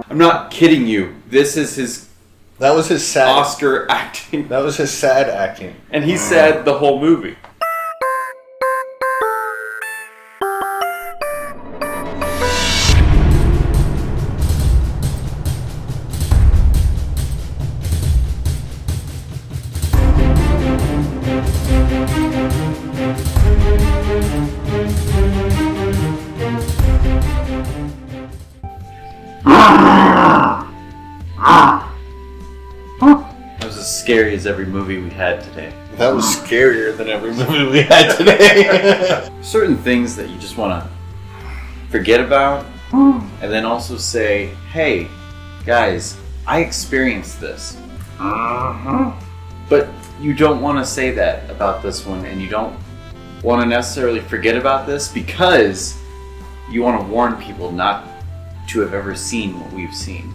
I'm not kidding you. This is his. That was his sad Oscar acting. That was his sad acting. And he said the whole movie. That was as scary as every movie we had today. That was scarier than every movie we had today. Certain things that you just want to forget about, and then also say, hey, guys, I experienced this. But you don't want to say that about this one, and you don't want to necessarily forget about this because you want to warn people not to have ever seen what we've seen.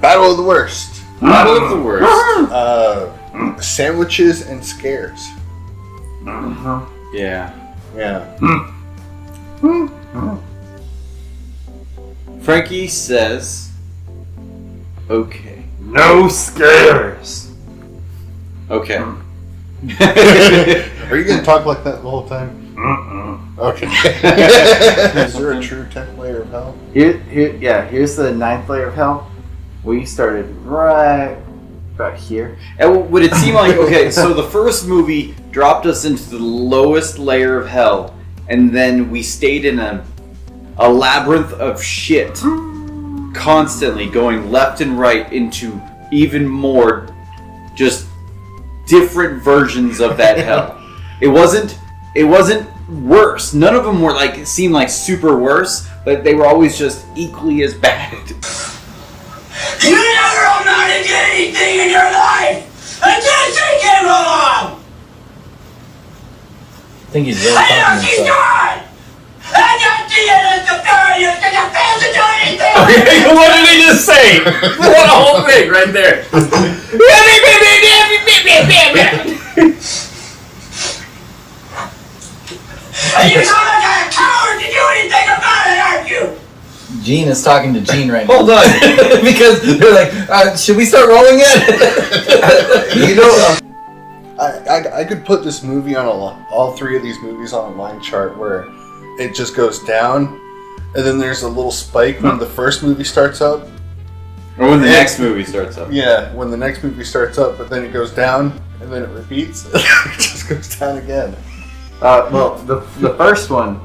Battle of the worst. Battle of the worst. Sandwiches and scares. Yeah. Yeah. Frankie says, okay. No scares. Okay. Are you gonna talk like that the whole time? Okay. Is there a true 10th layer of hell? Here's the 9th layer of hell. We started right about here. And would it seem like, okay, so the first movie dropped us into the lowest layer of hell, and then we stayed in a labyrinth of shit, constantly going left and right into even more just different versions of that hell. It wasn't worse. None of them were seemed like super worse, but they were always just equally as bad. You never amounted to anything in your life until she came along! I think he's really I talking know to she's himself. gone! And your DNA superior because you failed to do anything! Okay, what did he just say? What a whole thing right there. And you sound like a coward to do anything about it, aren't you? Gene is talking to Gene right now. Hold on. Because they're like, should we start rolling it? You know, I could put this movie on all three of these movies on a line chart where it just goes down, and then there's a little spike when the first movie starts up. Or when the next movie starts up. Yeah, when the next movie starts up, but then it goes down, and then it repeats. It just goes down again. Well, the first one,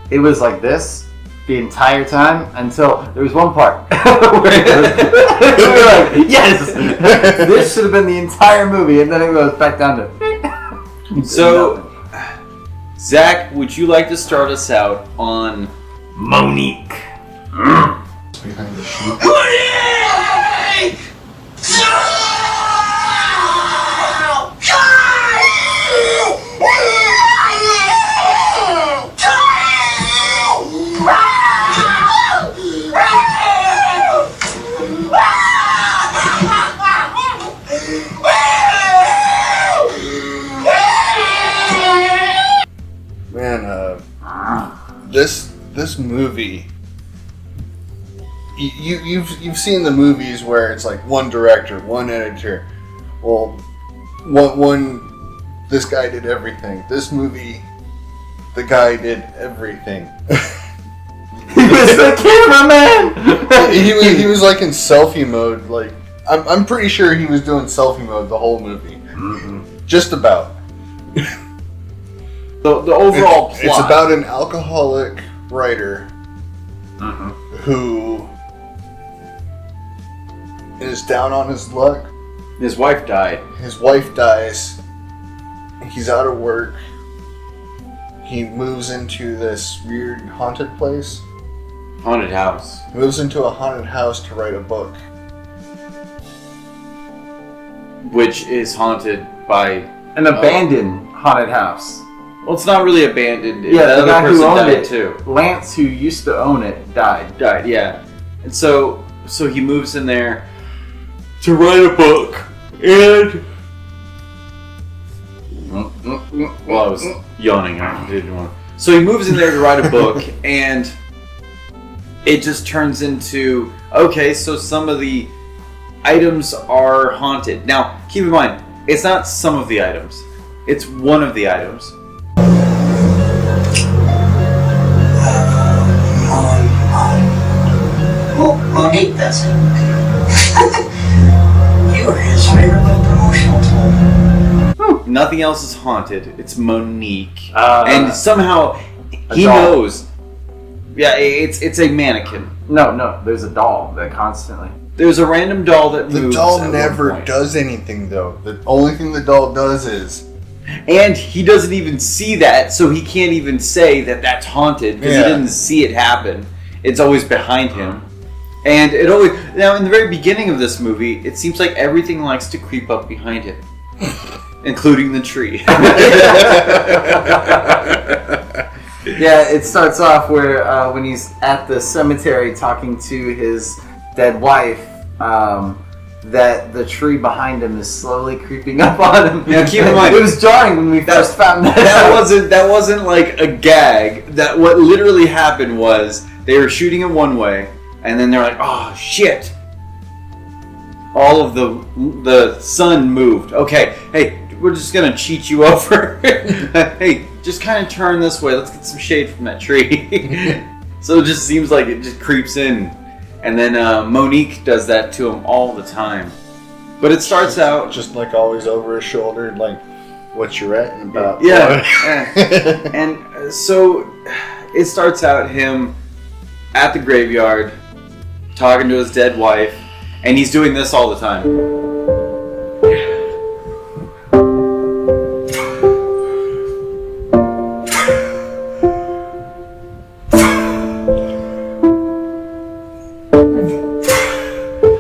it was like this the entire time until there was one part where we were like, yes, this should have been the entire movie, and then it goes back down to. So, Zach, would you like to start us out on Monique? Behind the sheet. Monique! Man, this movie. You've seen the movies where it's like one director, one editor. Well, one this guy did everything. This movie, the guy did everything. He was the cameraman. he was like in selfie mode. Like I'm pretty sure he was doing selfie mode the whole movie. Mm-hmm. Just about. The overall plot. It's about an alcoholic writer who is down on his luck. His wife died. His wife dies. He's out of work. He moves into this weird haunted place. Haunted house. He moves into a haunted house to write a book. Which is haunted by An abandoned haunted house. Well, it's not really abandoned. Yeah, the other guy person who owned died it, too. Lance, who used to own it, died. Died, yeah. And so he moves in there to write a book, and Well, I was yawning. I didn't want. So he moves in there to write a book, and it just turns into okay. So some of the items are haunted. Now, keep in mind, it's not some of the items; it's one of the items. Monique, that's it. You were his favorite little promotional tool. Nothing else is haunted. It's Monique, Uh, and somehow he doll. knows. Yeah, it's a mannequin. No, there's a doll that constantly. There's a random doll that The moves. doll at one never point. does anything, though. The only thing the doll does is... And he doesn't even see that, so he can't even say that that's haunted because Yeah. he didn't see it happen. It's always behind him. And it always... Now, in the very beginning of this movie, it seems like everything likes to creep up behind him. Including the tree. Yeah, it starts off where when he's at the cemetery talking to his dead wife, that the tree behind him is slowly creeping up on him. Now, keep in mind- it was jarring when we first found that out. That wasn't like a gag. That what literally happened was they were shooting it one way, and then they're like, "Oh shit!" All of the sun moved. Okay, hey, we're just gonna cheat you over. Hey, just kind of turn this way. Let's get some shade from that tree. So it just seems like it just creeps in, and then Monique does that to him all the time. But it starts out Just like always over his shoulder, like, what you're at and about. yeah. And so it starts out him at the graveyard talking to his dead wife, and he's doing this all the time.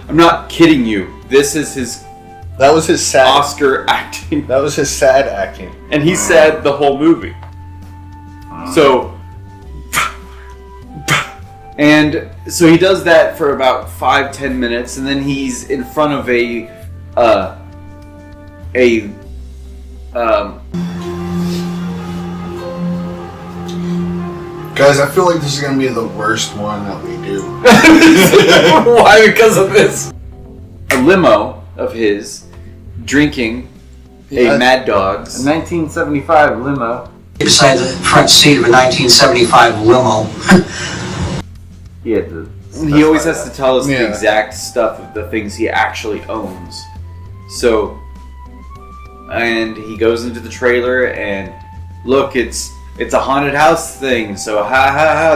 I'm not kidding you. This is his That was his sad... Oscar acting. That was his sad acting. And he said the whole movie. So, and so he does that for about 5-10 minutes, and then he's in front of Guys, I feel like this is going to be the worst one that we do. why? Because of this. A limo of his drinking Yeah. a Mad A Dogs. 1975 limo. Beside the front seat of a 1975 limo. He had to. He always has to tell us the Yeah. exact stuff of the things he actually owns. So, and he goes into the trailer and look, it's a haunted house thing. So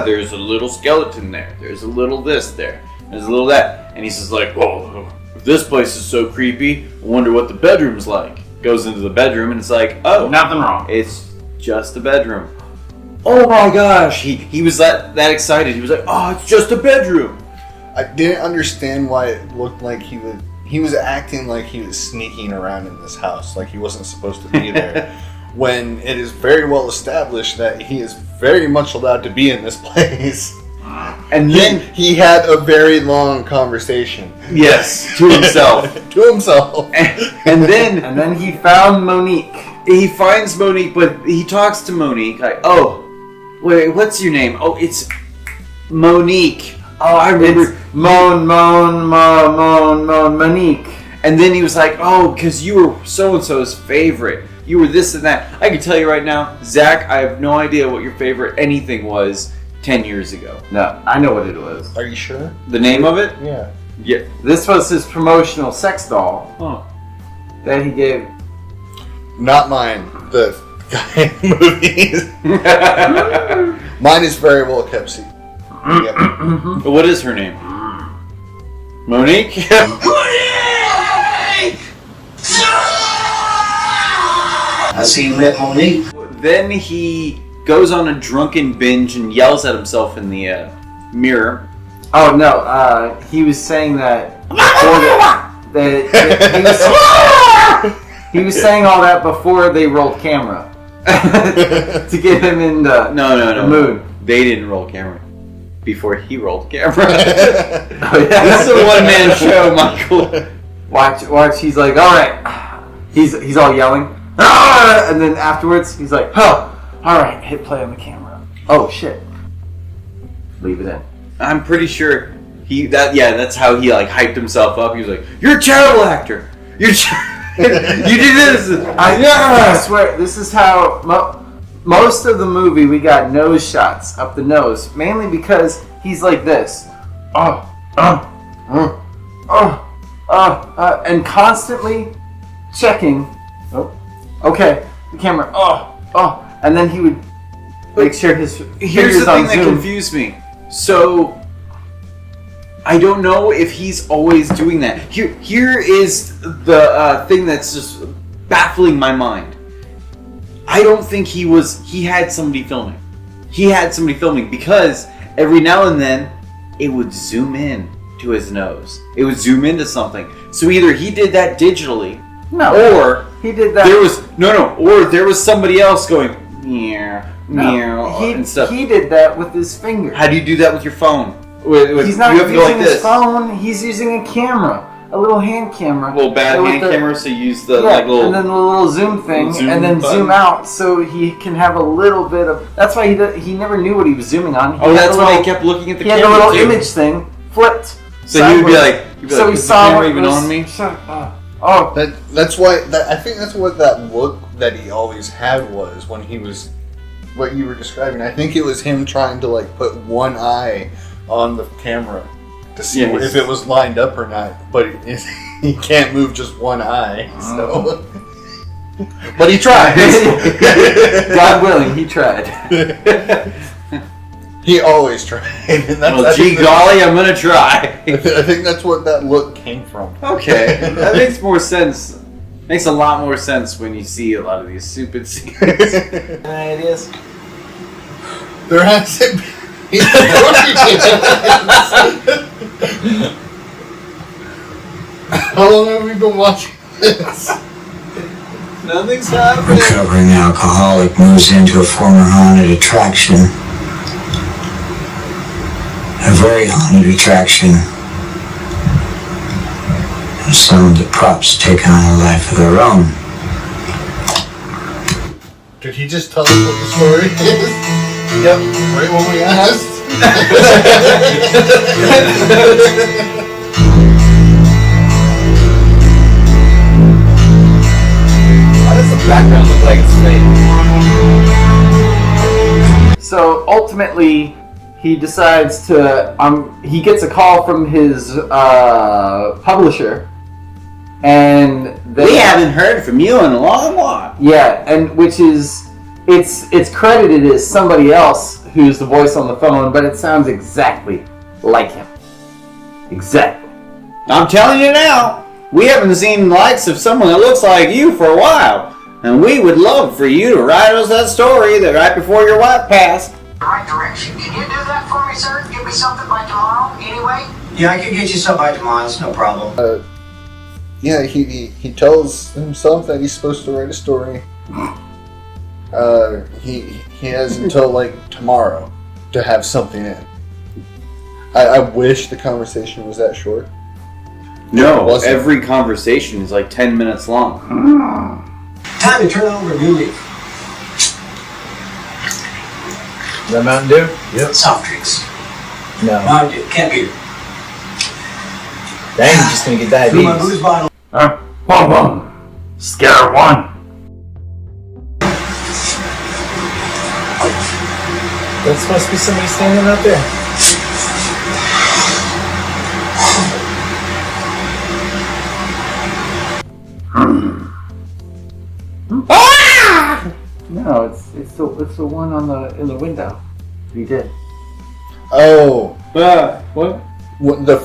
there's a little skeleton there. There's a little this there. There's a little that. And he's just like, whoa, if this place is so creepy, I wonder what the bedroom's like. Goes into the bedroom and it's like, oh, Nothing wrong. it's just a bedroom. Oh my gosh, he was that excited. He was like, oh, it's just a bedroom. I didn't understand why it looked like he was acting like he was sneaking around in this house, like he wasn't supposed to be there. When it is very well established that he is very much allowed to be in this place. And Then then, he had a very long conversation yes, to himself. to himself. And then And then he found Monique. he finds Monique, but he talks to Monique like, oh, wait, what's your name? Oh, it's Monique. Oh, I remember. It's Monique. And then he was like, oh, because you were so-and-so's favorite. You were this and that. I can tell you right now, Zach, I have no idea what your favorite anything was 10 years ago. No, I know what it was. Are you sure? The name of it? Yeah. Yeah. This was his promotional sex doll Oh. that he gave. Not mine. The guy in movies. Mine is very well kept secret. Yep. But what is her name? Monique? Monique! I see you met Monique. Then he goes on a drunken binge and yells at himself in the mirror. Oh no, he was saying that. He was saying all that before they rolled camera to get him in the No. mood. They didn't roll camera before he rolled camera. Oh, yeah. This is a one-man show, Michael. Watch. He's like, all right. He's all yelling. "Ah!" And then afterwards, he's like, "Oh, all right, hit play on the camera. Oh shit, leave it in." I'm pretty sure that's how he like hyped himself up. He was like, "You're a terrible actor. You did this." I swear, this is how most of the movie we got nose shots up the nose, mainly because he's like this, and constantly checking. Oh, okay, the camera. And then he would make sure his Here's the fingers on thing that zoom. confused me. So I don't know if he's always doing that. Here is the thing that's just baffling my mind. I don't think he had somebody filming. He had somebody filming because every now and then it would zoom in to his nose. It would zoom into something. So either he did that digitally, or he did that. Or there was somebody else going meow, meow, and stuff. He did that with his finger. How do you do that with your phone? He's not you have to go using like his this. phone. He's using a camera, a little hand camera. A little bad hand camera, so you use the like little. And then the little zoom thing, zoom and then button. zoom out, so he can have a little bit of. That's why he never knew what he was zooming on. That's why he kept looking at the he camera. He had a little too. image thing flipped. So he would be like, so he "Is the saw camera what even was, on me?" That's why I think that's what that look that he always had was when he was what you were describing. I think it was him trying to like put one eye on the camera to see if it was lined up or not, but he can't move just one eye. So, but he tried. God willing, he tried. He always tried. And Gee golly, I'm gonna try. I think that's what that look came from. Okay, that makes more sense. Makes a lot more sense when you see a lot of these stupid scenes. Ideas. There hasn't been. How long have we been watching this? Nothing's happening. Recovering alcoholic moves into a former haunted attraction. A very haunted attraction. And some of the props take on a life of their own. Did he just tell us what the story is? Yep. Right when we asked. Why does the background look like it's fake? So ultimately, he decides to. He gets a call from his publisher, and We haven't heard from you in a long while. Yeah, and which is it's credited as somebody else who's the voice on the phone, but it sounds exactly like him. Exactly. I'm telling you now, we haven't seen the likes of someone that looks like you for a while, and we would love for you to write us that story that right before your wife passed. Right direction. Can you do that for me, sir? Give me something by tomorrow, anyway? Yeah, I can get you some by tomorrow. It's no problem. Yeah, he tells himself that he's supposed to write a story. He has until like tomorrow to have something in. I wish the conversation was that short. No, every conversation is like 10 minutes long. Time to turn over a new leaf. Is that Mountain Dew? Yep. Soft drinks. No. Mountain Dew. Can't beat it. Dang, you're just gonna get Fill my diabetes. booze bottle. Boom, boom. Scare one. There's supposed to be somebody standing out there. No, it's the one in the window. He did. Oh, What? the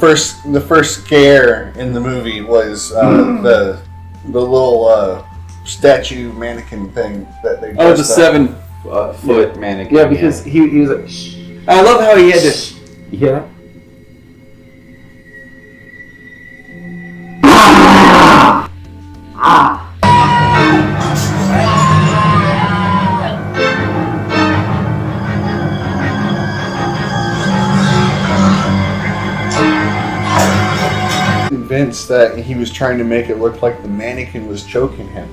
first scare in the movie was the little statue mannequin thing that they. Oh, the dressed up. 7 foot mannequin. Yeah, because he was like, shh. I love how he had to. Yeah. Convinced that he was trying to make it look like the mannequin was choking him.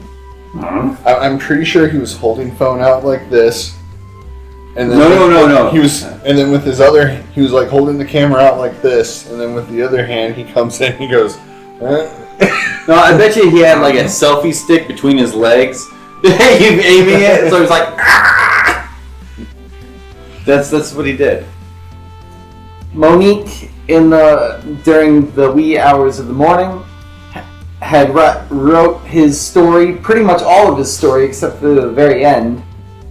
I'm pretty sure he was holding phone out like this. And then No. He was, and then with his other, he was like holding the camera out like this, and then with the other hand, he comes in and he goes, No, I bet you he had like a selfie stick between his legs. Aiming it, so he was like, ah! That's what he did. Monique, during the wee hours of the morning, had wrote his story, pretty much all of his story except for the very end.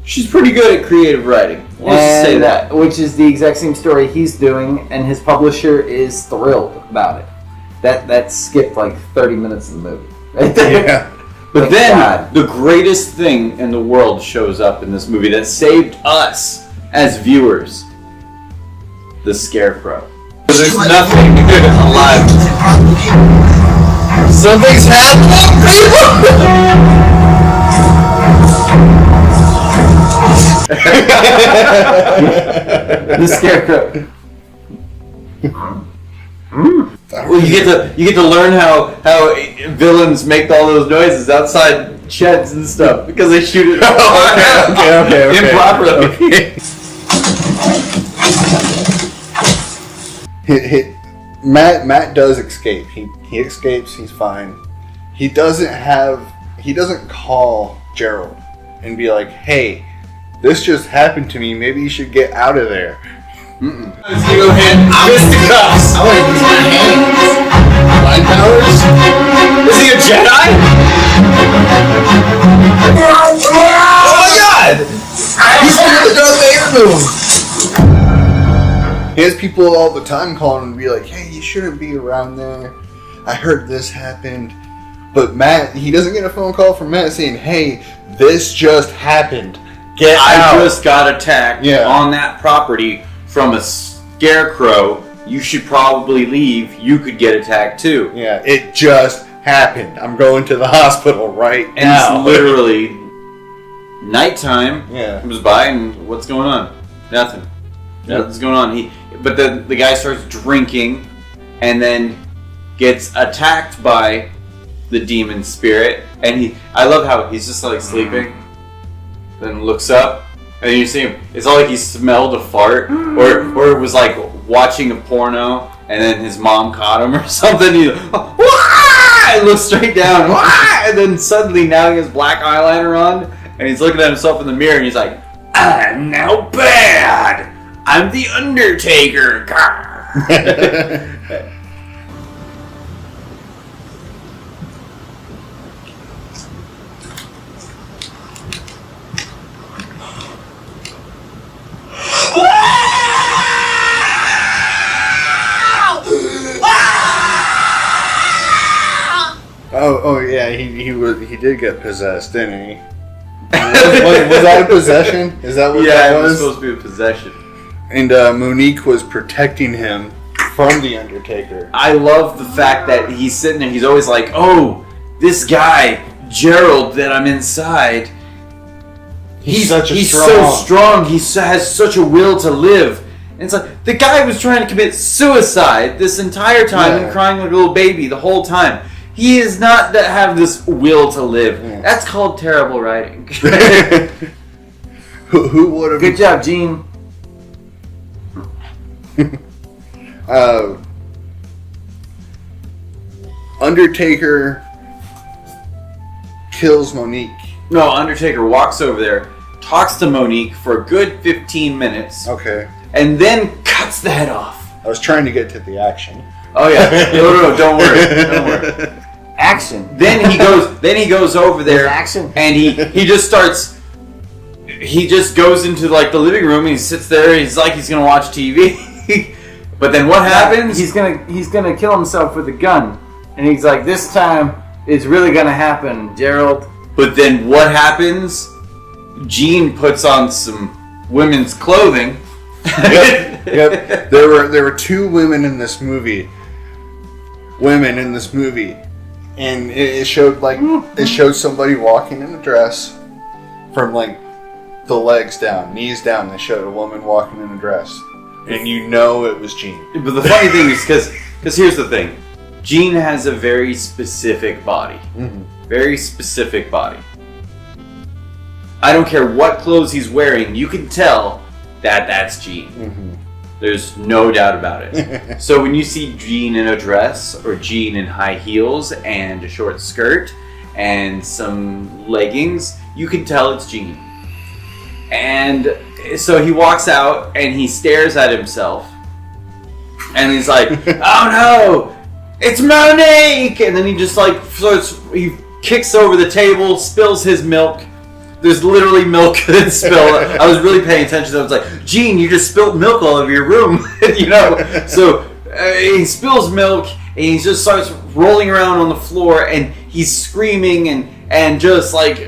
She's pretty good at creative writing. Let's just say that. Which is the exact same story he's doing, and his publisher is thrilled about it. That skipped like 30 minutes of the movie. Right there. yeah. But then, the greatest thing in the world shows up in this movie that saved us as viewers. The Scarecrow. There's nothing alive. Something's The Scarecrow. Well, you get to learn how villains make all those noises outside sheds and stuff because they shoot it Okay. improperly. Matt does escape. He escapes. He's fine. He doesn't call Gerald and be like, "Hey, this just happened to me. Maybe you should get out of there." Let's go ahead and twist the cuffs. I want to use my hands. Mind powers? Is he a Jedi? Oh my god! He's doing the Darth Vader move. He has people all the time calling him and be like, "Hey, you shouldn't be around there. I heard this happened." But Matt, he doesn't get a phone call from Matt saying, "Hey, this just happened. Get out." I just got attacked Yeah. on that property from a scarecrow. You should probably leave. You could get attacked too. Yeah, it just happened. I'm going to the hospital right And now. it's literally nighttime. Yeah. Comes by and what's going on? Nothing. Nothing's going on. But the guy starts drinking and then gets attacked by the demon spirit. And I love how he's just like sleeping, then looks up, and you see him. It's all like he smelled a fart, or it was like watching a porno, and then his mom caught him or something. He looks straight down, and then suddenly now he has black eyeliner on, and he's looking at himself in the mirror, and he's like, "I'm now bad. I'm the Undertaker." Oh yeah, he did get possessed, didn't he? Was that a possession? Is that what Yeah, that it was was? supposed to be a possession. And Monique was protecting him from the Undertaker. I love the fact that he's sitting there, he's always like, "Oh, this guy, Gerald, that I'm inside, he's so strong, he has such a will to live." And it's like, the guy was trying to commit suicide this entire time and crying like a little baby the whole time. He is not that have this will to live. Yeah. That's called terrible writing. Who would have? Good job, Gene. Undertaker kills Monique. No, Undertaker walks over there, talks to Monique for a good 15 minutes, Okay, and then cuts the head off. I was trying to get to the action. Oh yeah, no, don't worry. Action. Then he goes over there, Action. and he just goes into like the living room and he sits there. And he's like he's gonna watch TV, but then what happens? He's gonna kill himself with a gun, and he's like, "This time it's really gonna happen, Gerald." But then what happens? Gene puts on some women's clothing. Yep. There were two women in this movie. And it showed somebody walking in a dress from like the legs down, knees down. They showed a woman walking in a dress, and you know it was Gene. But the funny thing is because here's the thing, Gene has a very specific body, very specific body. I don't care what clothes he's wearing, you can tell that that's Gene. Mm-hmm. There's no doubt about it. So when you see Gene in a dress or Gene in high heels and a short skirt and some leggings, you can tell it's Gene. And so he walks out and he stares at himself and he's like, oh no, it's Monique! And then he just like he kicks over the table, spills his milk. There's literally milk that spilled. I was really paying attention. I was like, Gene, you just spilled milk all over your room. You know? So he spills milk and he just starts rolling around on the floor and he's screaming and just like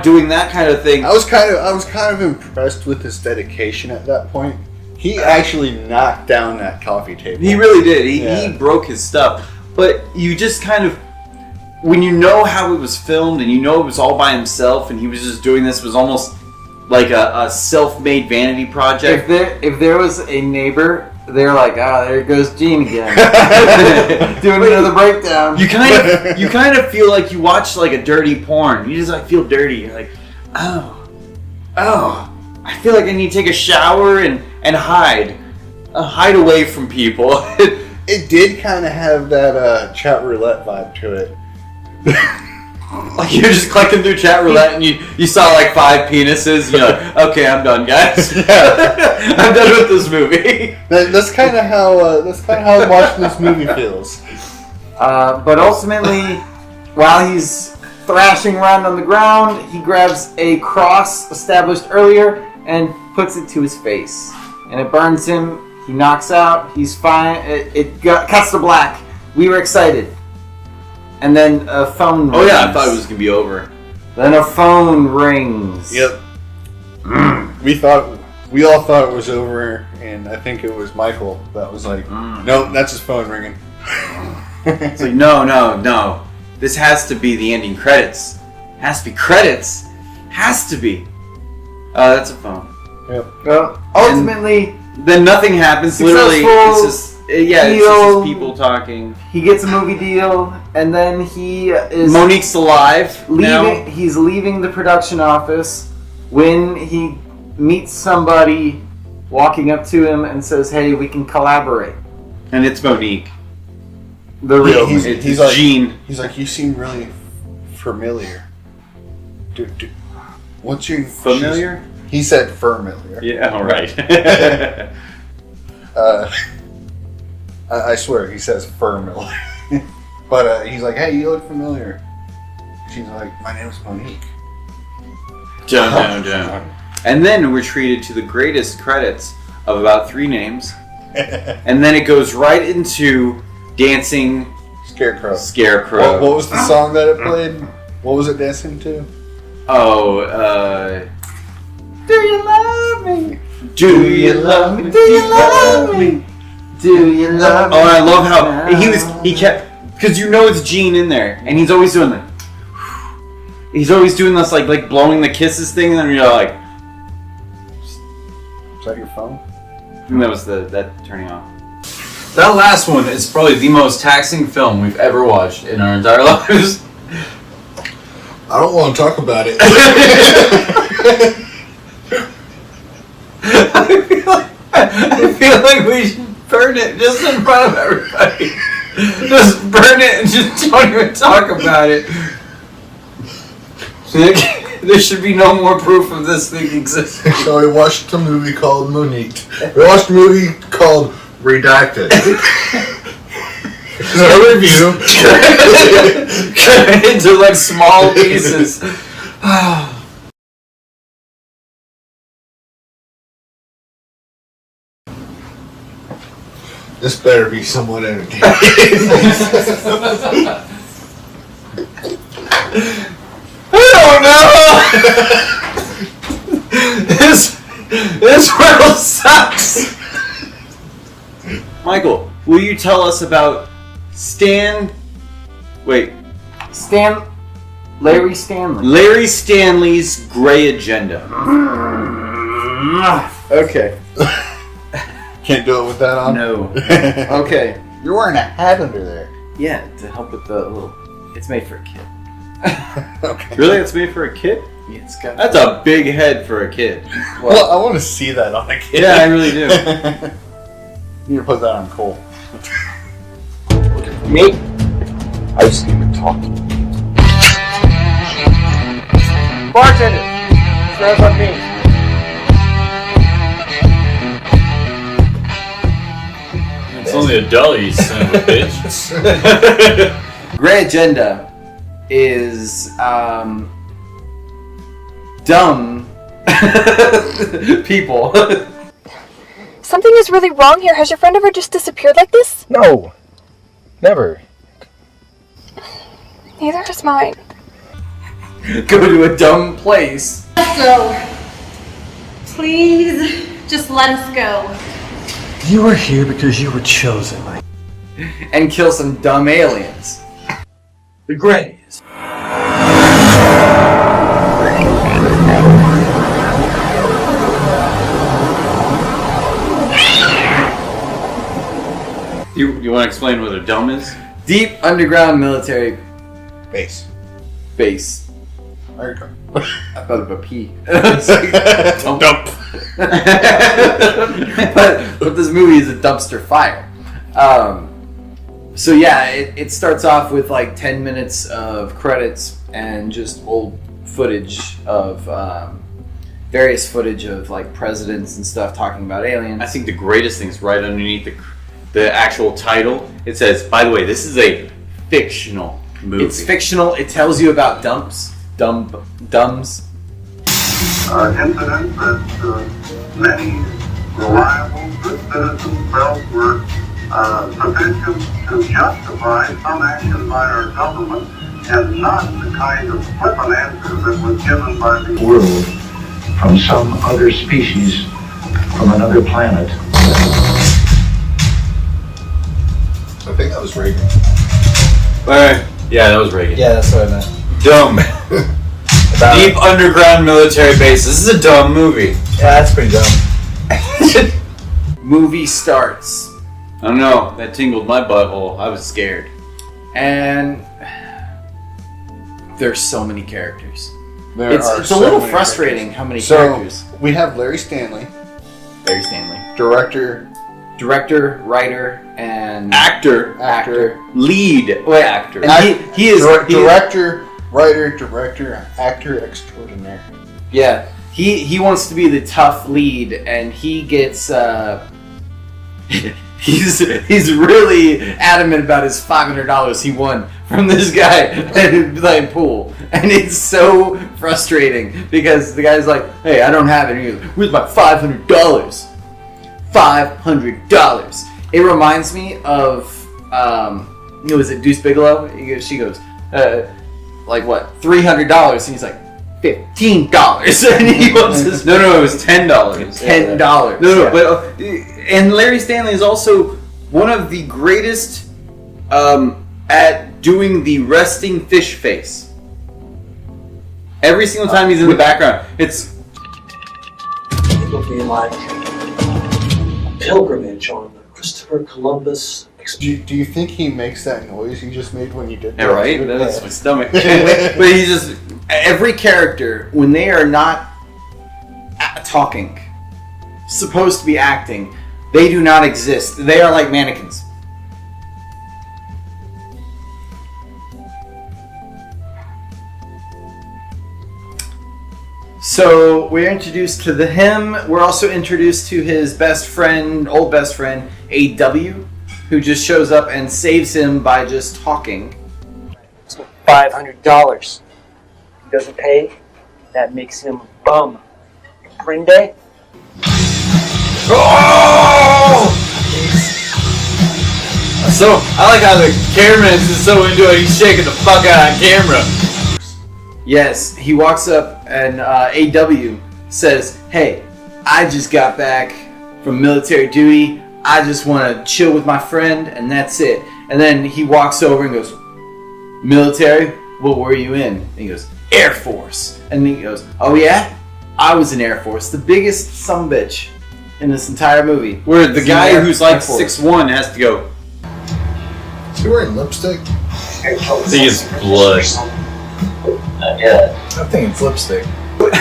doing that kind of thing. I was kind of impressed with his dedication at that point. He actually knocked down that coffee table. He really did. He broke his stuff. But you just kind of, when you know how it was filmed and you know it was all by himself and he was just doing this, it was almost like a self-made vanity project. If there was a neighbor, they're like, there goes Gene again, doing another breakdown. You kind of feel like you watch like a dirty porn. You just like feel dirty. You're like, oh, I feel like I need to take a shower and hide away from people. It did kind of have that chat roulette vibe to it. Like you're just clicking through chat roulette and you saw like 5 penises. You're like, okay, I'm done, guys. I'm done with this movie. That's kind of how watching this movie feels. But ultimately, while he's thrashing around on the ground, he grabs a cross established earlier and puts it to his face, and it burns him. He knocks out. He's fine. It cuts to black. We were excited. And then a phone rings. Oh yeah, I thought it was going to be over. Then a phone rings. Yep. We all thought it was over, and I think it was Michael that was like, nope, that's his phone ringing. It's like, no. This has to be the ending credits. Has to be credits. Has to be. Oh, that's a phone. Yep. Well, ultimately, then nothing happens. Literally, it's just his people talking. He gets a movie deal, and then he is Monique's alive now. He's leaving the production office when he meets somebody walking up to him and says, "Hey, we can collaborate." And it's Monique. The real he's like, Gene. He's like, you seem really familiar. What's your familiar? He said familiar. Yeah, all right. I swear, he says familiar. But he's like, hey, you look familiar. She's like, my name's Monique. Dun. And then we're treated to the greatest credits of about 3 names. And then it goes right into dancing Scarecrow. What was the song that it played? What was it dancing to? Oh, Do you love me? Do you love me? Do you love me? Do you love me? Oh, I love how he kept, because you know it's Gene in there, and he's always doing he's always doing this like blowing the kisses thing, and then you're like, is that your phone? And that was that turning off. That last one is probably the most taxing film we've ever watched in our entire lives. I don't want to talk about it. I feel like we should burn it just in front of everybody. Just burn it and just don't even talk about it. There should be no more proof of this thing existing. So we watched a movie called Monique. We watched a movie called Redacted. No review. Cut it into like small pieces. This better be somewhat entertaining. I don't know. This world sucks. Michael, will you tell us about Larry Stanley. Larry Stanley's Gray Agenda. Okay. Can't do it with that on? No. Okay. You're wearing a hat under there. Yeah, to help with the little... It's made for a kid. Okay. Really? It's made for a kid? It's got That's a big head for a kid. Well, I want to see that on a kid. Yeah, I really do. You need to put that on Cole. Me? I just came to talk to you. Bartender! Serve on me. It's only a dolly, you son of a bitch. Gray Agenda is dumb people. Something is really wrong here. Has your friend ever just disappeared like this? No. Never. Neither has mine. Go to a dumb place. Let's go. Please, just let us go. You were here because you were chosen. And kill some dumb aliens. The Greys. You want to explain what a dumb is? Deep underground military Base. base. There you go. I thought of a P. Dump. but this movie is a dumpster fire. So yeah, it starts off with like 10 minutes of credits and just old footage of various footage of like presidents and stuff talking about aliens. I think the greatest thing is right underneath the actual title. It says, by the way, this is a fictional movie. It's fictional. It tells you about dumbs. Incidents that many reliable, good citizens felt were sufficient to justify some action by our government and not the kind of flippant answer that was given by the World from some other species from another planet. I think that was Reagan. Yeah, that was Reagan. Yeah, that's what I meant. Dumb. Deep underground military base. This is a dumb movie. Yeah, that's pretty dumb. Movie starts. I don't know. That tingled my butthole. I was scared. And there's so many characters. It's a so little many frustrating how many So characters. we have Larry Stanley, Barry Stanley. director, Writer, and Actor. Lead. Wait, Actor. And he is director, writer, director, actor extraordinaire. Yeah, he wants to be the tough lead, and he gets he's really adamant about his $500 he won from this guy playing pool, and it's so frustrating because the guy's like, "Hey, I don't have it." And he goes, "Where's my $500? $500." It reminds me of was it Deuce Bigelow? She goes, like what, $300? And he's like, $15, and he wants his No, it was $10. $10. No, but and Larry Stanley is also one of the greatest at doing the resting fish face. Every single time he's in the background, it's It'll be like a pilgrimage on the Christopher Columbus. Do you think he makes that noise he just made when you did that? yeah, right. That's my stomach. But he's just every character when they are not talking, supposed to be acting, they do not exist. They are like mannequins. So we're introduced to him. We're also introduced to his best friend, old best friend, A.W., who just shows up and saves him by just talking. So $500. He doesn't pay, that makes him a bum. Bring day? Oh! So I like how the cameraman is so into it. He's shaking the fuck out on camera. Yes, he walks up and A.W. says, "Hey, I just got back from military duty. I just want to chill with my friend, and that's it." And then he walks over and goes, "Military? What were you in?" And he goes, "Air Force." And he goes, "Oh yeah? I was in Air Force." The biggest sumbitch in this entire movie. Where the guy who's like Air Force. 6'1" has to go. Is he wearing lipstick? I think it's blood. idea. I'm thinking flipstick.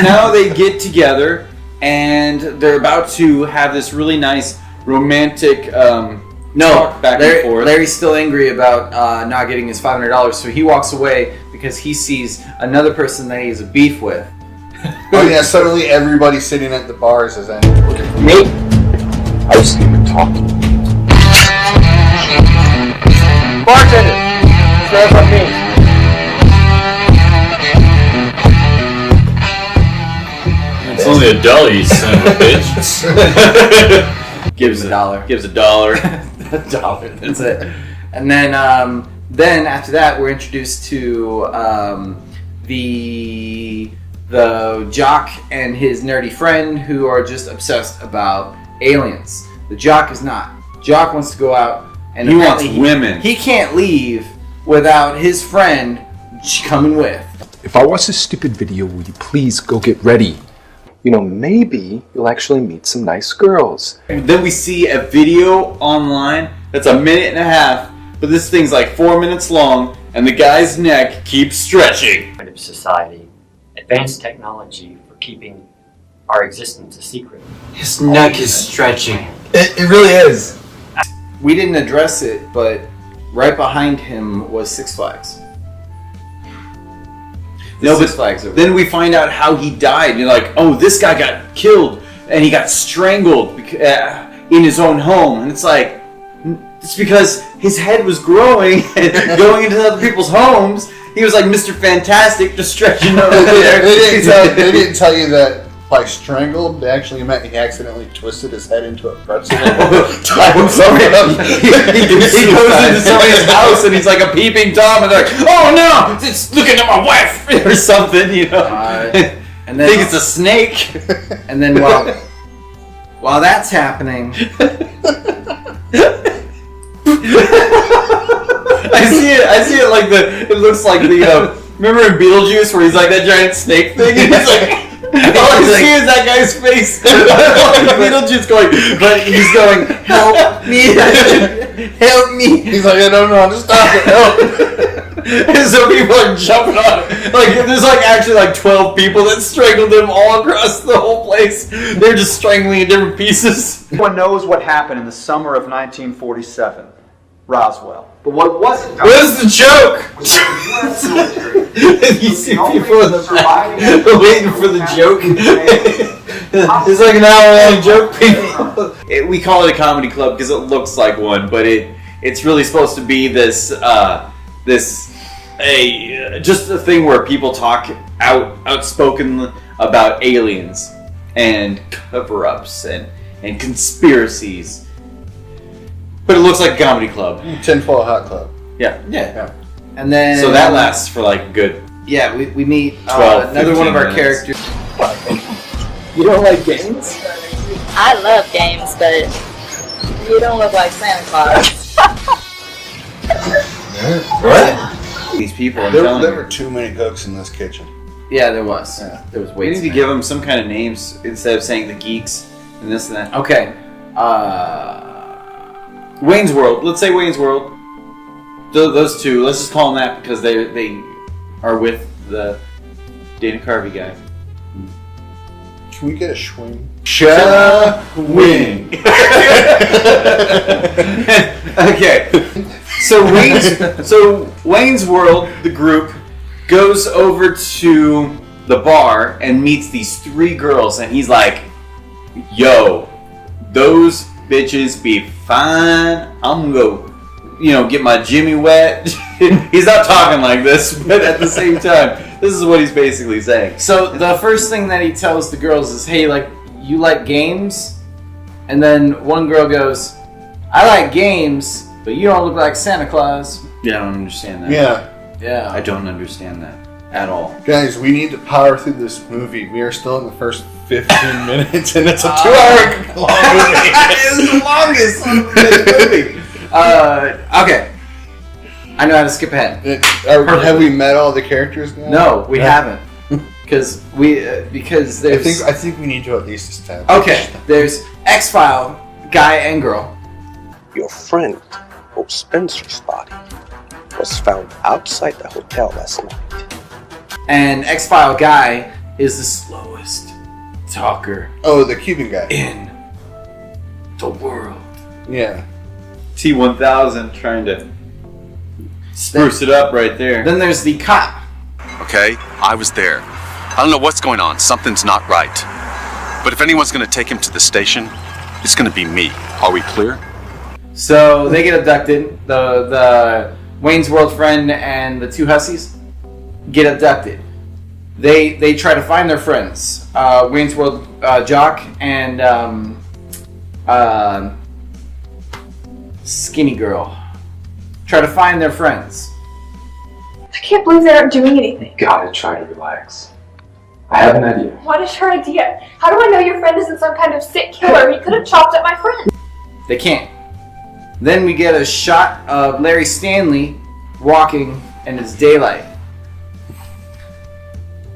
Now they get together and they're about to have this really nice romantic talk back and forth. Larry's still angry about not getting his $500, so he walks away because he sees another person that he has a beef with. Oh yeah, suddenly everybody sitting at the bars is looking for Me? I just need to talk. Bartender! Serve on me. It's only $1, you son of a bitch. Gives a dollar. Gives $1. $1. That's it. And then after that, we're introduced to the jock and his nerdy friend who are just obsessed about aliens. The jock is not. Jock wants to go out and he wants women. He can't leave without his friend coming with. If I watch this stupid video, will you please go get ready? You know, maybe you'll actually meet some nice girls. Then we see a video online that's 1.5 minutes, but this thing's like 4 minutes long, and the guy's neck keeps stretching. Society, advanced technology for keeping our existence a secret. His neck is stretching. It really is. We didn't address it, but right behind him was Six Flags. Six Flags over then we find out how he died. You're like, oh, this guy got killed and he got strangled in his own home. And it's like, it's because his head was growing and going into other people's homes. He was like Mr. Fantastic, just stretching over there. They didn't tell you that by strangled, they actually meant he accidentally twisted his head into a pretzel. He goes into somebody's house and he's like a peeping Tom and they're like, oh no, it's looking at my wife or something, you know. And then I think it's a snake. And then while that's happening, I see it like it looks like the remember in Beetlejuice where he's like that giant snake thing and he's like all I see is that guy's face. Beetlejuice going, but he's going, help me, help me. He's like, I don't know how to stop it, help. And so people are jumping on it. Like there's like actually like 12 people that strangled him all across the whole place. They're just strangling in different pieces. Everyone knows what happened in the summer of 1947. Roswell. But what wasn't done... What is the joke? You see people in the back waiting for the joke. It's like an hour-long joke, people. We call it a comedy club because it looks like one, but it's really supposed to be this just a thing where people talk outspoken about aliens and cover-ups and conspiracies. But it looks like a comedy club. Tinfoil Hat Club. Yeah. And then so that lasts for like good. Yeah, we meet 12, another one of our minutes. characters. You don't like games? I love games, but you don't look like Santa Claus. What? These people. There were too many cooks in this kitchen. Yeah, there was. Yeah. There was way. We need to give them some kind of names instead of saying the geeks and this and that. Okay. Wayne's World. Let's say Wayne's World. Those two. Let's just call them that because they are with the Dana Carvey guy. Can we get a swing? Wing. Okay. So Wayne's World, the group, goes over to the bar and meets these 3 girls, and he's like, "Yo, those bitches be fine. I'm gonna go, get my Jimmy wet." He's not talking like this, but at the same time, this is what he's basically saying. So the first thing that he tells the girls is, "Hey, you like games?" And then one girl goes, "I like games, but you don't look like Santa Claus." Yeah, I don't understand that. Yeah. I don't understand that at all. Guys, we need to power through this movie. We are still in the first 15 minutes, and it's a 2-hour long movie. It's the longest movie. Okay. I know how to skip ahead. Have we met all the characters now? No, we haven't. Because there's. I think we need to at least establish. Okay, there's X-File guy and girl. Your friend, Hope Spencer's body, was found outside the hotel last night. And X-File guy is the slowest talker. Oh, the Cuban guy. In the world. Yeah. T-1000 trying to spruce it up right there. Then there's the cop. Okay, I was there. I don't know what's going on. Something's not right. But if anyone's going to take him to the station, it's going to be me. Are we clear? So they get abducted. The Wayne's World friend and the two hussies get abducted. They try to find their friends. Wayne's World Jock and Skinny Girl try to find their friends. I can't believe they aren't doing anything. Gotta try to relax. I have an idea. What is your idea? How do I know your friend isn't some kind of sick killer? He could have chopped up my friend. They can't. Then we get a shot of Larry Stanley walking and it's daylight.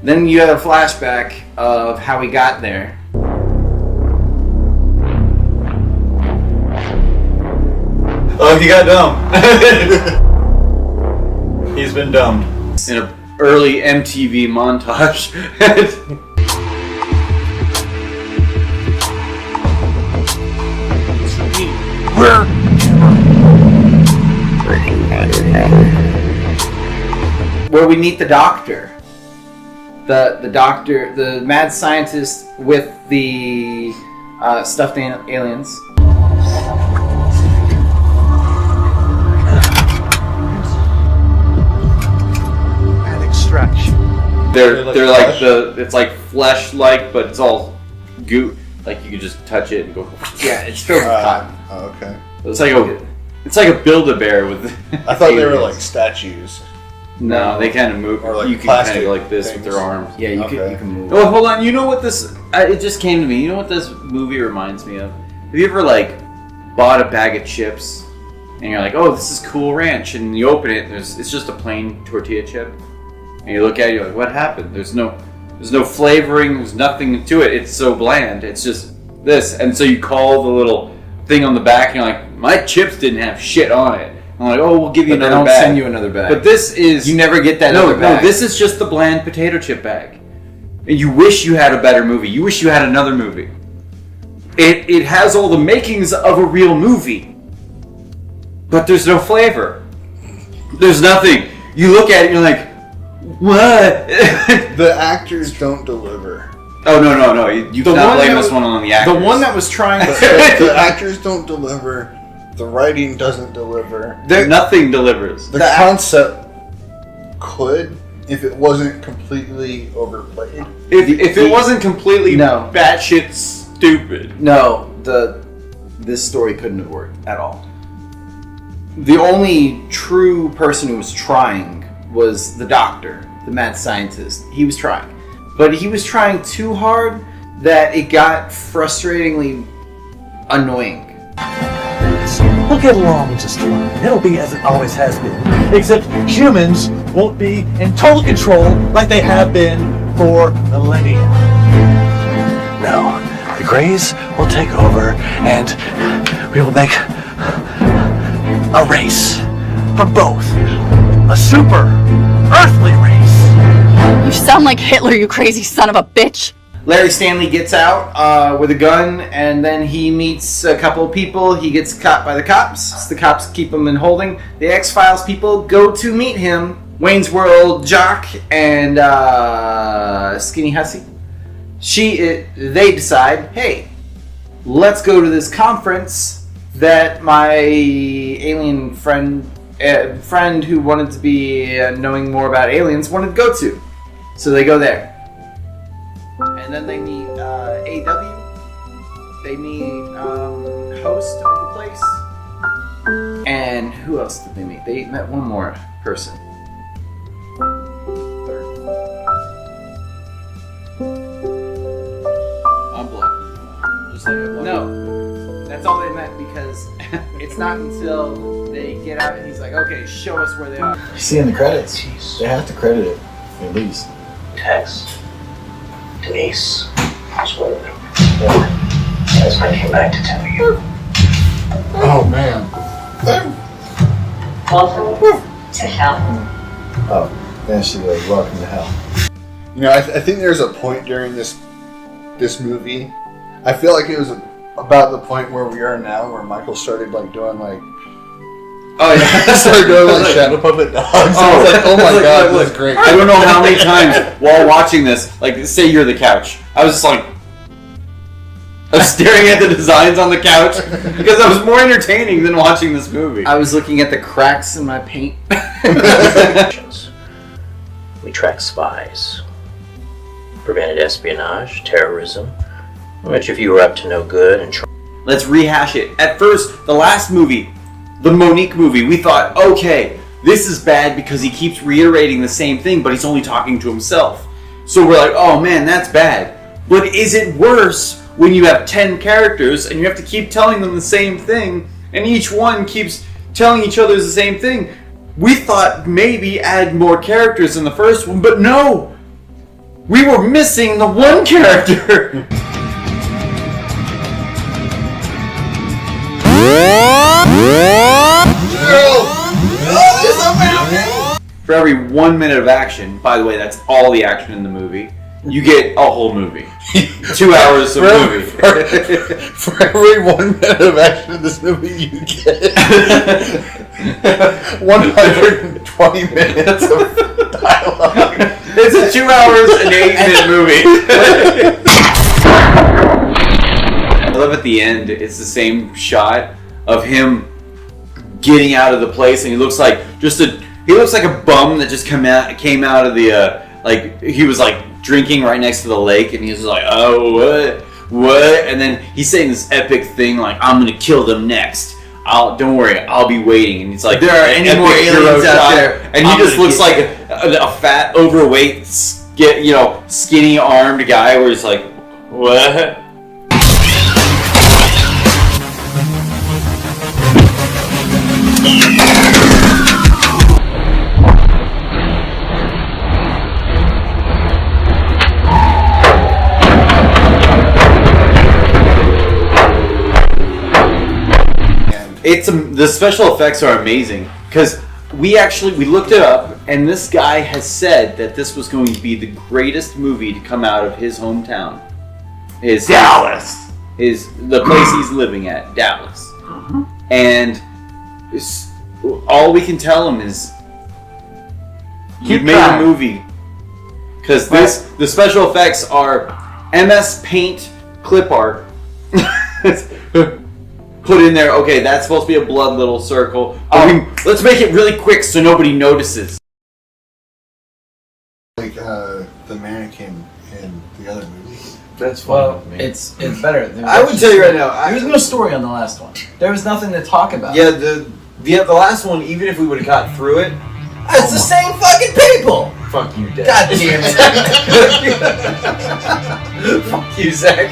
Then you have a flashback of how he got there. Oh, he got dumb. He's been dumbed. In an early MTV montage. Where we meet the doctor. The doctor, the mad scientist with the stuffed aliens. They're like it's like flesh-like, but it's all goo. Like you could just touch it and go. Yeah, it's filled with cotton. Oh, okay. It's like a Build-A-Bear with. I thought they were like statues. No, they kind of move. Or like you can kind of plastic go like this things. with their arms. Yeah, you can move. Oh, hold on. You know what this? It just came to me. You know what this movie reminds me of? Have you ever like bought a bag of chips and you're like, oh, this is Cool Ranch, and you open it, and it's just a plain tortilla chip, and you look at it, you're like, what happened? There's no flavoring. There's nothing to it. It's so bland. It's just this, and so you call the little thing on the back, and you're like, my chips didn't have shit on it. I'm like, oh, we'll give you another bag. They don't send you another bag. But this is... You never get that other bag. No, this is just the bland potato chip bag. And you wish you had a better movie. You wish you had another movie. It has all the makings of a real movie. But there's no flavor. There's nothing. You look at it and you're like, what? The actors don't deliver. Oh, no. You cannot blame this one on the actors. The one that was trying to... The actors don't deliver. The writing doesn't deliver. Nothing delivers. The concept could, if it wasn't completely overplayed. If it wasn't completely batshit stupid. No, this story couldn't have worked at all. The only true person who was trying was the doctor, the mad scientist. He was trying. But he was trying too hard that it got frustratingly annoying. We'll get along just fine. It'll be as it always has been. Except humans won't be in total control like they have been for millennia. No, the Greys will take over and we will make a race for both. A super earthly race. You sound like Hitler, you crazy son of a bitch. Larry Stanley gets out with a gun, and then he meets a couple of people. He gets caught by the cops. The cops keep him in holding. The X-Files people go to meet him. Wayne's World Jock and Skinny Hussy. They decide, hey, let's go to this conference that my alien friend who wanted to be knowing more about aliens wanted to go to. So they go there. And then they meet AW. They meet host of the place. And who else did they meet? They met one more person. Third. I'm blocking. Just like I blocked. No, that's all they met because it's not until they get out and he's like, okay, show us where they are. You see in the credits, they have to credit it, at least. Tex. Denise. That's what that's what I came back to tell you. Oh, man. Welcome to hell. Oh, Then she goes, "Welcome to hell." You know, I think there's a point during this movie. I feel like it was about the point where we are now, where Michael started like doing like. Oh yeah, started doing like shadow puppet dogs. Oh, It's like, oh my god, look, this is great. I don't know how many times while watching this, like say you're the couch, I was just like, I was staring at the designs on the couch because that was more entertaining than watching this movie. I was looking at the cracks in my paint. We tracked spies, prevented espionage, terrorism, which if you were up to no good and Let's rehash it. At first, the last movie, the Monique movie, we thought, okay, this is bad because he keeps reiterating the same thing, but he's only talking to himself. So we're like, oh man, that's bad. But is it worse when you have 10 characters and you have to keep telling them the same thing, and each one keeps telling each other the same thing? We thought maybe add more characters in the first one, but no! We were missing the one character! For every 1 minute of action, by the way, that's all the action in the movie, you get a whole movie. 2 hours of movie. For every 1 minute of action in this movie, you get 120 minutes of dialogue. It's a 2 hours and 8-minute movie. I love at the end, it's the same shot of him getting out of the place, and he looks like a bum that just came out of the he was like drinking right next to the lake, and he was like, oh what, and then he's saying this epic thing like, I'm gonna kill them next. Don't worry, I'll be waiting. And it's like, there are any more aliens out there, and he just looks like a fat, overweight, skinny armed guy where he's like, what? The special effects are amazing because we looked it up, and this guy has said that this was going to be the greatest movie to come out of his hometown. Dallas is the place he's living at, Dallas, and all we can tell him is you made a movie because the special effects are MS Paint clip art. Put in there, okay, that's supposed to be a blood little circle. Let's make it really quick so nobody notices. Like the mannequin in the other movie. That's Well, it's better. I would tell you right now, There was no story on the last one. There was nothing to talk about. Yeah, the last one, even if we would have gotten through it, It's the same fucking people! fuck you, Dad. God damn it. Fuck you, Zach.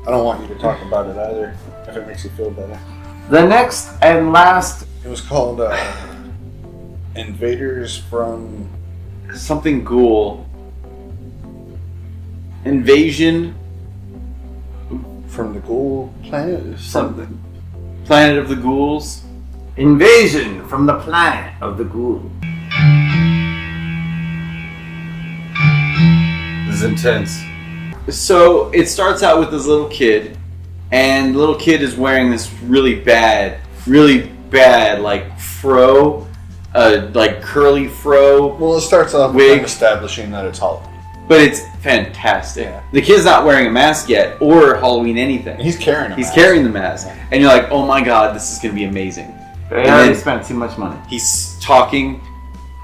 I don't want you to talk about it either, if it makes you feel better. The next and last... It was called Invaders from... Something Ghoul. Invasion... From the Ghoul Planet? Something. Planet of the Ghouls. Invasion from the Planet of the Ghoul. This is intense. So it starts out with this little kid, and the little kid is wearing this really bad, like fro, like curly fro. Well, it starts off with them establishing that it's Halloween. But it's fantastic. Yeah. The kid's not wearing a mask yet, or Halloween anything. He's carrying a He's mask. carrying the mask. And you're like, oh my god, this is going to be amazing. They already spent too much money. He's talking,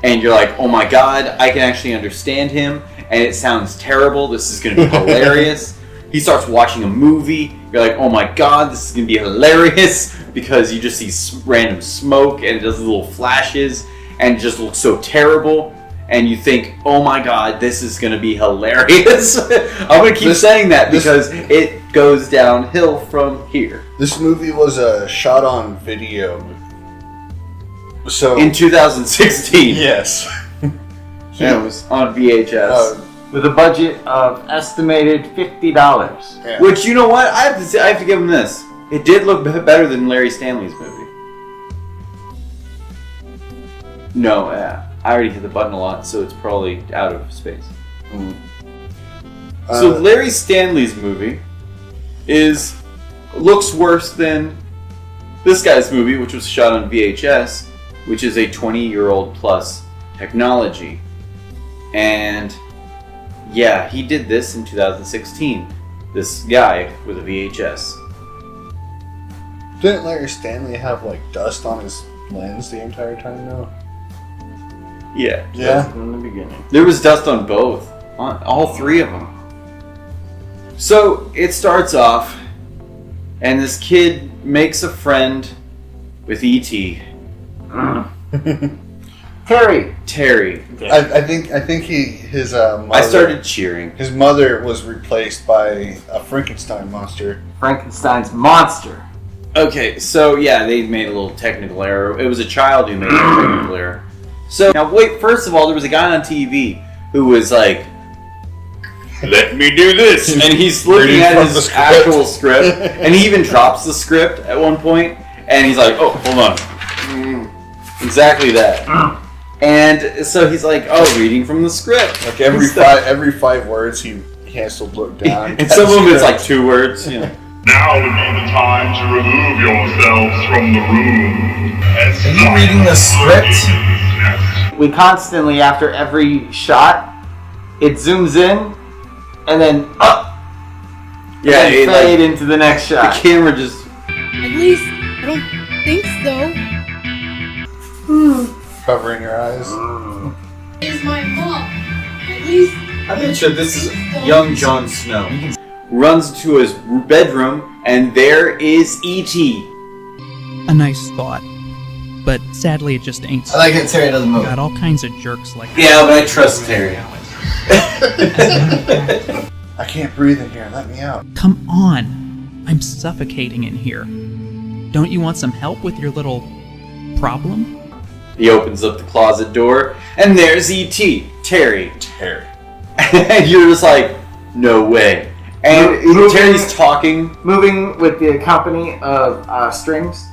and you're like, oh my god, I can actually understand him, and it sounds terrible. This is going to be hilarious. He starts watching a movie. You're like, oh my god, this is going to be hilarious, because you just see random smoke, and it does little flashes, and it just looks so terrible. And you think, oh my god, this is going to be hilarious. I'm going to keep saying that because it goes downhill from here. This movie was shot on video. So in 2016. Yes. Yeah, it was on VHS. With a budget of estimated $50. Yeah. Which, you know what? I have to give him this. It did look better than Larry Stanley's movie. No, I already hit the button a lot, so it's probably out of space. So Larry Stanley's movie looks worse than this guy's movie, which was shot on VHS, which is a 20-year-old plus technology. And yeah, he did this in 2016. This guy with a VHS. Didn't Larry Stanley have like dust on his lens the entire time though? Yeah. Yeah. In the beginning. There was dust on both. On all three of them. So it starts off, and this kid makes a friend with E.T. Terry. I think his mother, I started cheering. His mother was replaced by a Frankenstein monster. Frankenstein's monster. Okay, so yeah, they made a little technical error. It was a child who made a technical error. So now wait, first of all, there was a guy on TV who was like, "Let me do this," and he's looking at his actual script, and he even drops the script at one point, and he's like, "Oh, hold on, exactly that." And so he's like, "Oh, reading from the script." Like every five words, he has to look down. And some of them it's like 2 words. You know. Now would be the time to remove yourselves from the room. Are you reading the script? We constantly, after every shot, it zooms in, and then up. Yeah, and then fade into the next shot. The camera just. At least I don't think so. Covering your eyes. Is my mom. At least I bet you this is young Jon Snow. Runs to his bedroom, and there is E.T. A nice thought. But sadly, it just ain't so. I like that Terry doesn't move. Got all kinds of jerks like Yeah, but I trust Terry. I can't breathe in here. Let me out. Come on. I'm suffocating in here. Don't you want some help with your little problem? He opens up the closet door, and there's E.T. Terry. And you're just like, no way. And Terry's talking. Moving with the company of strings.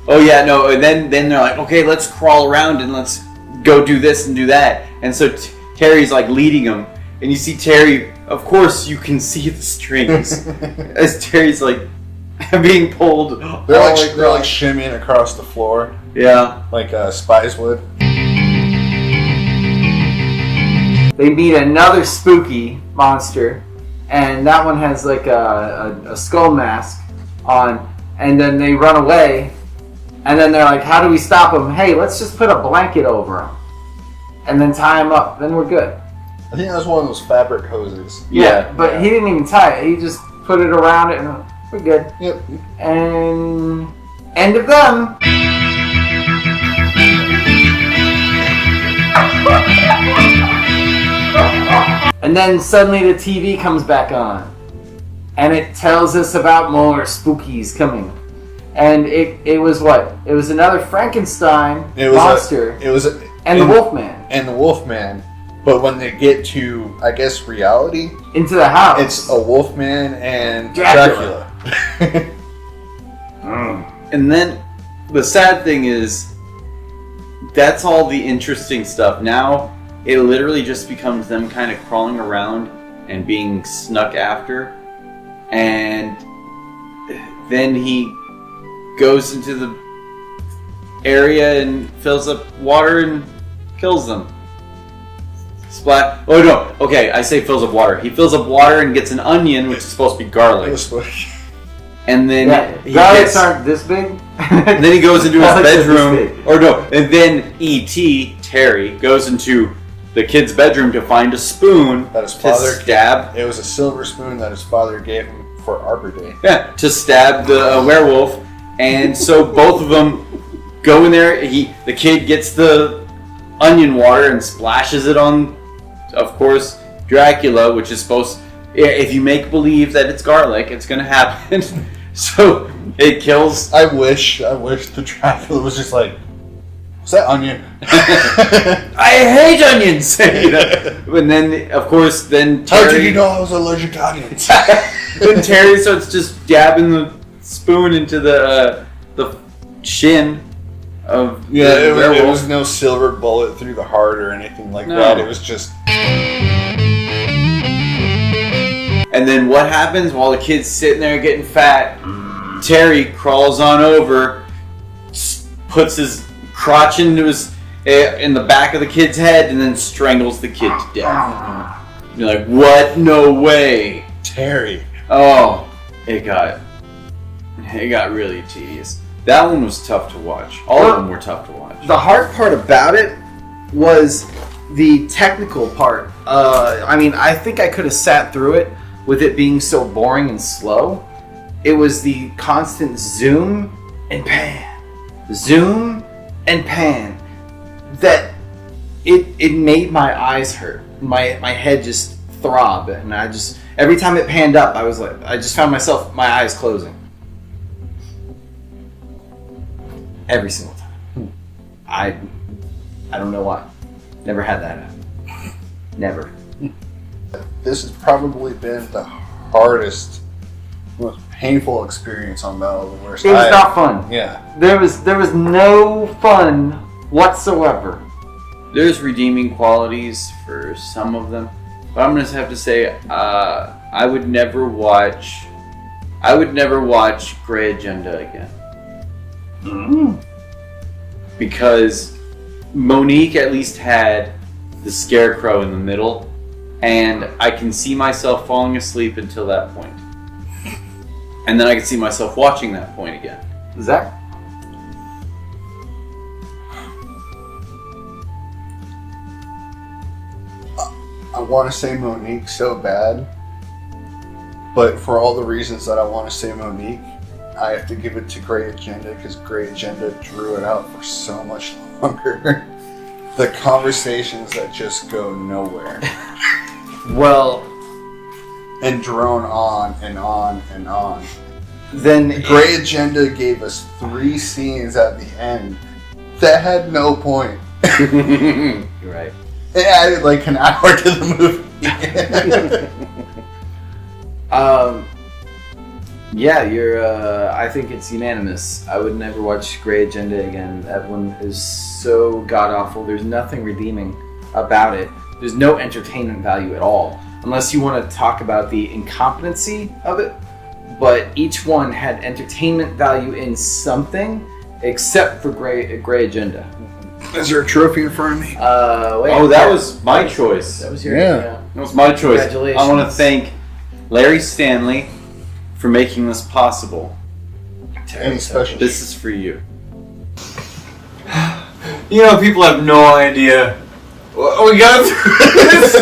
Oh yeah, no, and then they're like, okay, let's crawl around and let's go do this and do that. And so Terry's like leading them, and you see Terry, of course you can see the strings, as Terry's like being pulled. They're like shimmying across the floor. Yeah. Like spies would. They meet another spooky monster, and that one has like a skull mask on, and then they run away, and then they're like, how do we stop them? Hey, let's just put a blanket over them, and then tie them up, then we're good. I think that was one of those fabric hoses. Yeah, but he didn't even tie it, he just put it around it, and we're good. Yep. And end of them. And then suddenly the TV comes back on, and it tells us about more spookies coming. And it was what? It was another Frankenstein monster. And the Wolfman. And the Wolfman. But when they get to, I guess, reality, into the house, it's a Wolfman and Dracula. And then the sad thing is, that's all the interesting stuff. Now it literally just becomes them kind of crawling around and being snuck after, and then he goes into the area and fills up water and kills them. Splat. Oh no. Okay, I say fills up water. He fills up water and gets an onion, which is supposed to be garlic. And then garlics aren't this big. And then he goes into his Garlics are this bedroom, big. or no, and then E.T. Terry goes into the kid's bedroom to find a spoon that his father stab. It was a silver spoon that his father gave him for Arbor Day. Yeah, to stab the werewolf, and so both of them go in there. The kid gets the onion water and splashes it on, of course, Dracula, which is supposed. If you make believe that it's garlic, it's gonna happen. So it kills. I wish the Dracula was just like, what's that onion? I hate onions. And then, of course, then Terry. How did you know I was allergic to onions? Then Terry starts just dabbing the spoon into the shin, of it werewolf. was no silver bullet through the heart or anything like No. that. It was just. And then what happens while the kid's sitting there getting fat? Terry crawls on over, puts his crotch into in the back of the kid's head, and then strangles the kid to death. You're like, what? No way, Terry. Oh, it got really tedious. That one was tough to watch. All of them were tough to watch. The hard part about it was the technical part. I mean, I think I could have sat through it with it being so boring and slow. It was the constant zoom and pan, zoom and pan, that it made my eyes hurt. My head just throb, and I just, every time it panned up, I just found my eyes closing. Every single time. I don't know why. Never had that happen. Never. This has probably been the hardest, most painful experience on Battle of the Worst. It was not fun. Yeah. There was no fun whatsoever. There's redeeming qualities for some of them, but I'm gonna have to say I would never watch Grey Agenda again. Because Monique at least had the scarecrow in the middle, and I can see myself falling asleep until that point. And then I can see myself watching that point again. Zach? I want to say Monique so bad, but for all the reasons that I want to say Monique, I have to give it to Grey Agenda, because Grey Agenda drew it out for so much longer. The conversations that just go nowhere. Well, and drone on and on and on. Then Grey Agenda gave us 3 scenes at the end that had no point. You're right. It added like an hour to the movie. Yeah, I think it's unanimous. I would never watch Grey Agenda again. That one is so god-awful. There's nothing redeeming about it. There's no entertainment value at all. Unless you want to talk about the incompetency of it. But each one had entertainment value in something, except for Grey Agenda. Is there a trophy in front of me? Wait. Oh, that was my choice. That was your Yeah. That was my choice. Congratulations. I want to thank Larry Stanley for making this possible. Any special? This is for you. You know, people have no idea. We got through this.